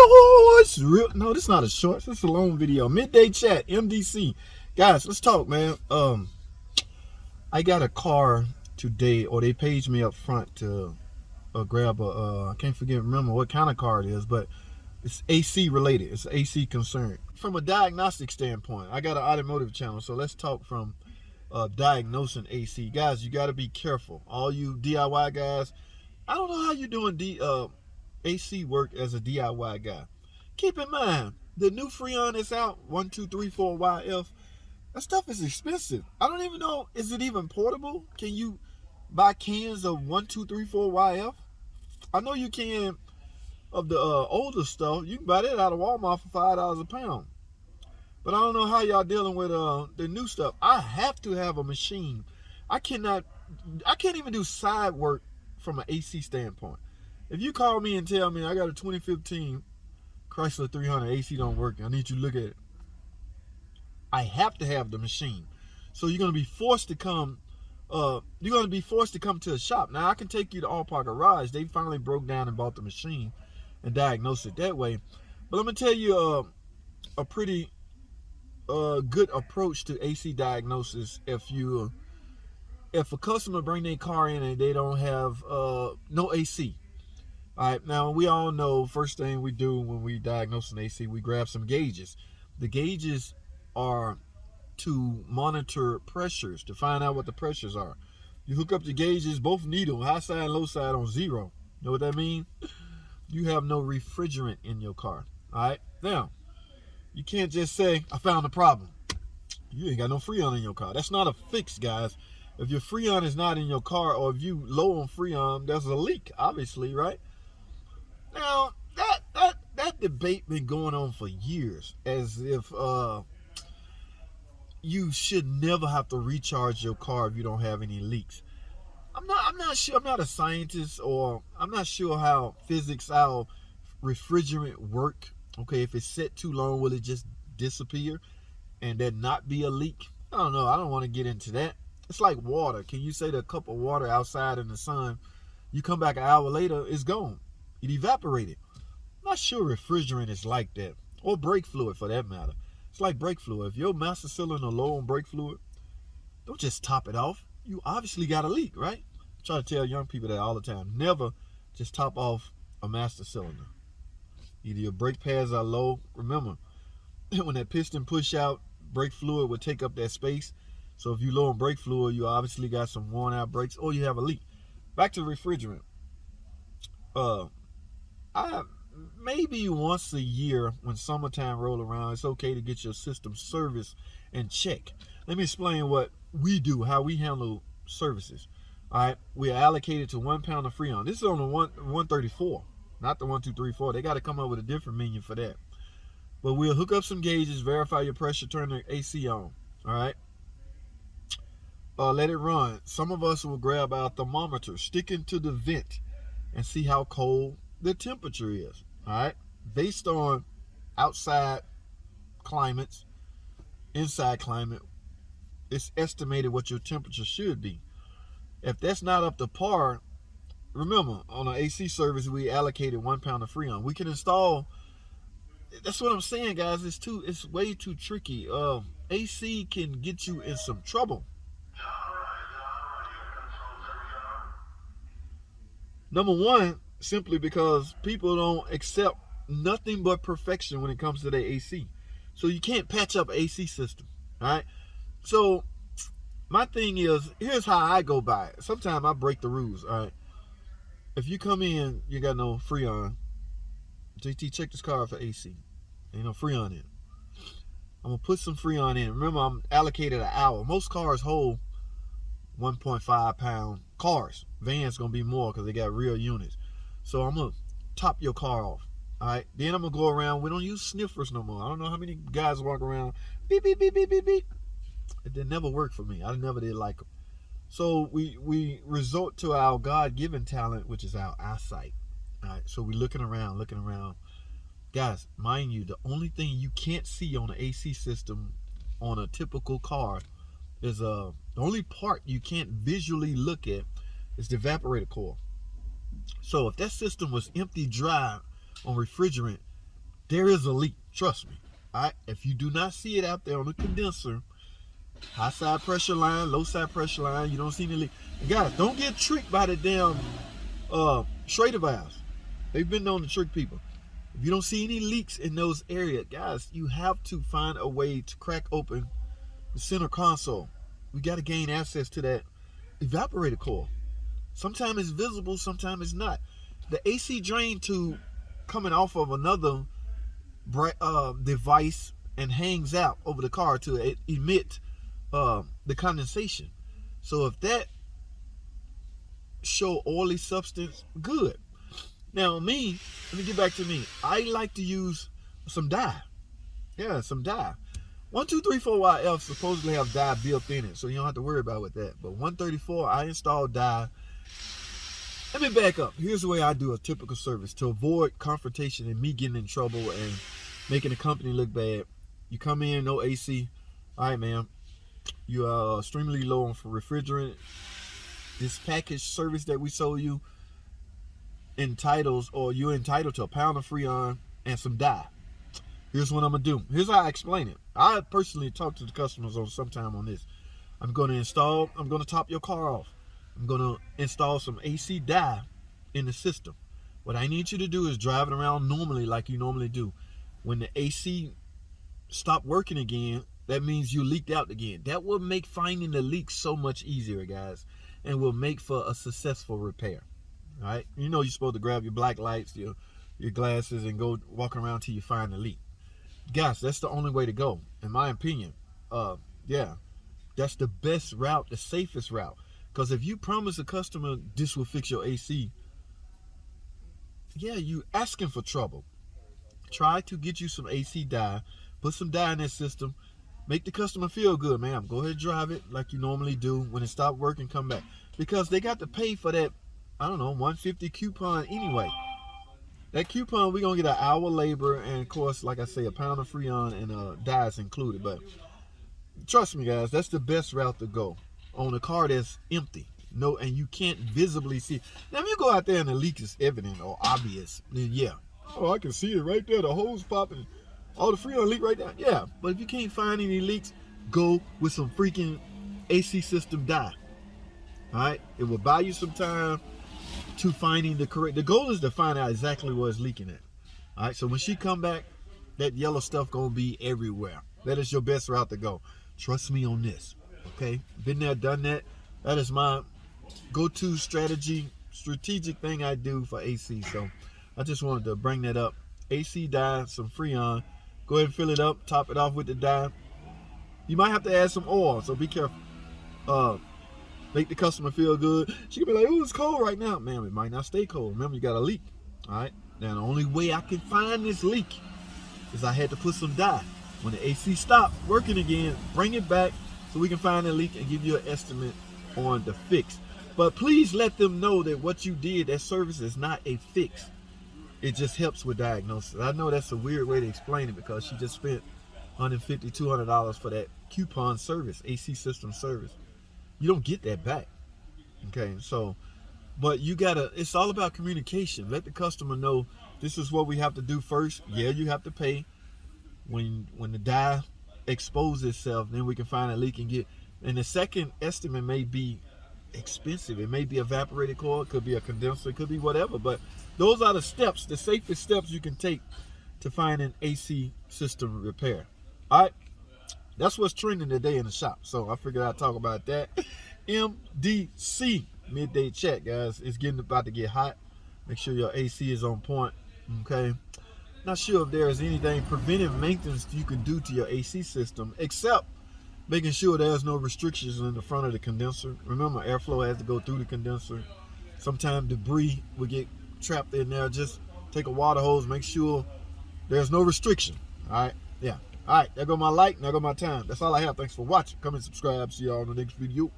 shorts. No, this is not a shorts. This is a long video. Midday chat, MDC. Guys, let's talk, man. I got a car today, or they paged me up front to grab a, I can't remember what kind of car it is, but it's AC related. It's AC concern. From a diagnostic standpoint, I got an automotive channel, so let's talk from diagnosing AC. Guys, you got to be careful. All you DIY guys, I don't know how you're doing AC work as a DIY guy. Keep in mind, the new Freon is out, 1234YF. That stuff is expensive. I don't even know, is it even portable? Can you buy cans of 1234YF? I know you can of the older stuff. You can buy that out of Walmart for $5 a pound. But I don't know how y'all dealing with the new stuff. I have to have a machine. I can't even do side work from an AC standpoint. If you call me and tell me I got a 2015 Chrysler 300 AC don't work, I need you to look at it, I have to have the machine. So you're gonna be forced to come. To a shop. Now I can take you to All Park Garage. They finally broke down and bought the machine and diagnosed it that way. But I'm gonna tell you a pretty good approach to AC diagnosis. If a customer bring their car in and they don't have no AC. All right, now we all know first thing we do when we diagnose an AC, we grab some gauges. The gauges are to monitor pressures, to find out what the pressures are. You hook up the gauges, both need them, high side and low side on 0. You know what that means? You have no refrigerant in your car. All right, now you can't just say I found the problem. You ain't got no Freon in your car. That's not a fix, guys. If your Freon is not in your car, or if you low on Freon, there's a leak, obviously, right? Now that debate been going on for years, as if you should never have to recharge your car if you don't have any leaks. I'm not sure. I'm not a scientist, or I'm not sure how refrigerant work. Okay, if it's set too long, will it just disappear and there not be a leak? I don't know. I don't want to get into that. It's like water. Can you set a cup of water outside in the sun? You come back an hour later, it's gone. It evaporated. I'm not sure refrigerant is like that, or brake fluid for that matter. It's like brake fluid. If your master cylinder low on brake fluid, don't just top it off. You obviously got a leak, right? I try to tell young people that all the time. Never just top off a master cylinder. Either your brake pads are low. Remember, when that piston push out, brake fluid will take up that space. So if you low on brake fluid, you obviously got some worn out brakes, or you have a leak. Back to refrigerant. Maybe once a year when summertime roll around, it's okay to get your system serviced and check. Let me explain what we do, how we handle services. All right, we are allocated to 1 pound of Freon. This is on the 134, not the 1234. They got to come up with a different menu for that. But we'll hook up some gauges, verify your pressure, turn the AC on. All right. Let it run. Some of us will grab our thermometer, stick into the vent, and see how cold the temperature is. All right, based on outside climates, inside climate, it's estimated what your temperature should be. If that's not up to par, remember, on an AC service we allocated 1 pound of Freon. We can install. That's what I'm saying, guys. It's way too tricky. AC can get you in some trouble. Number one, simply because people don't accept nothing but perfection when it comes to their AC. So you can't patch up an AC system. All right. So my thing is, here's how I go by it. Sometimes I break the rules. All right. If you come in, you got no Freon. JT, check this car for AC. Ain't no Freon in it. I'm gonna put some Freon in. Remember, I'm allocated an hour. Most cars hold 1.5 pound cars. Vans gonna be more because they got real units. So I'm gonna top your car off. All right. Then I'm gonna go around. We don't use sniffers no more. I don't know how many guys walk around beep beep beep beep beep beep. It did never work for me. I never did like them. So we resort to our God-given talent, which is our eyesight. All right. So we're looking around. Guys, mind you, the only thing you can't see on the AC system on a typical car is the only part you can't visually look at is the evaporator coil. So if that system was empty, dry on refrigerant, there is a leak. Trust me. All right. If you do not see it out there on the condenser, high side pressure line, low side pressure line, you don't see any leak. And guys, don't get tricked by the damn Schrader valves. They've been known to trick people. If you don't see any leaks in those areas, guys, you have to find a way to crack open the center console. We got to gain access to that evaporator coil. Sometimes it's visible, sometimes it's not. The AC drain tube coming off of another device and hangs out over the car to emit the condensation. So if that show oily substance, good. Now let me get back to me. I like to use some dye. Yeah, some dye. 1234YF supposedly have dye built in it, so you don't have to worry about with that. But 134, I installed dye. Let me back up. Here's the way I do a typical service to avoid confrontation and me getting in trouble and making the company look bad. You come in, no AC. All right, man. You are extremely low on refrigerant. This package service that we sold you entitles, or you're entitled to a pound of Freon and some dye. Here's what I'm gonna do. Here's how I explain it. I personally talk to the customers on sometime on this. I'm gonna top your car off. I'm gonna install some AC dye in the system. What I need you to do is drive it around normally like you normally do. When the AC stop working again, that means you leaked out again. That will make finding the leak so much easier, guys, and will make for a successful repair. All right, you know you're supposed to grab your black lights, your glasses, and go walk around till you find the leak. Guys, that's the only way to go, in my opinion. Yeah, that's the best route, the safest route. Because if you promise a customer this will fix your AC, yeah, you asking for trouble. Try to get you some AC dye, put some dye in that system, make the customer feel good, man. Go ahead and drive it like you normally do. When it stops working, come back. Because they got to pay for that, I don't know, $150 coupon anyway. That coupon, we're going to get an hour labor, and of course, like I say, a pound of Freon and dye is included. But trust me, guys, that's the best route to go on a car that's empty. No, and you can't visibly see. Now, if you go out there and the leak is evident or obvious, then yeah. Oh, I can see it right there. The hose popping. All the Freon leak right there. Yeah, but if you can't find any leaks, go with some freaking AC system dye. All right? It will buy you some time to finding the correct. The goal is to find out exactly where it's leaking at. All right? So when she come back, that yellow stuff going to be everywhere. That is your best route to go. Trust me on this. Okay? Been there, done that. That is my go-to strategic thing I do for AC. So I just wanted to bring that up. AC dye, some Freon. Go ahead and fill it up. Top it off with the dye. You might have to add some oil, so be careful. Make the customer feel good. She could be like, oh, it's cold right now. Man, it might not stay cold. Remember, you got a leak. All right? Now, the only way I can find this leak is I had to put some dye. When the AC stopped working again, bring it back so we can find the leak and give you an estimate on the fix. But please let them know that what you did, that service is not a fix. It just helps with diagnosis. I know that's a weird way to explain it because she just spent $150, $200 for that coupon service, AC system service. You don't get that back. Okay, so, but you gotta, it's all about communication. Let the customer know this is what we have to do first. Yeah, you have to pay. When the dye exposes itself, then we can find a leak and get, and the second estimate may be expensive. It may be evaporated coil, it could be a condenser, it could be whatever, but those are the steps, the safest steps you can take to find an AC system repair. All right, that's what's trending today in the shop, so I figured I'd talk about that. MDC midday chat, guys. It's about to get hot. Make sure your AC is on point. Okay, not sure if there is anything preventive maintenance you can do to your AC system except making sure there's no restrictions in the front of the condenser. Remember, airflow has to go through the condenser. Sometimes debris will get trapped in there. Just take a water hose, make sure there's no restriction. All right, yeah. All right, there go my light, there go my time. That's all I have. Thanks for watching. Come and subscribe. See y'all in the next video.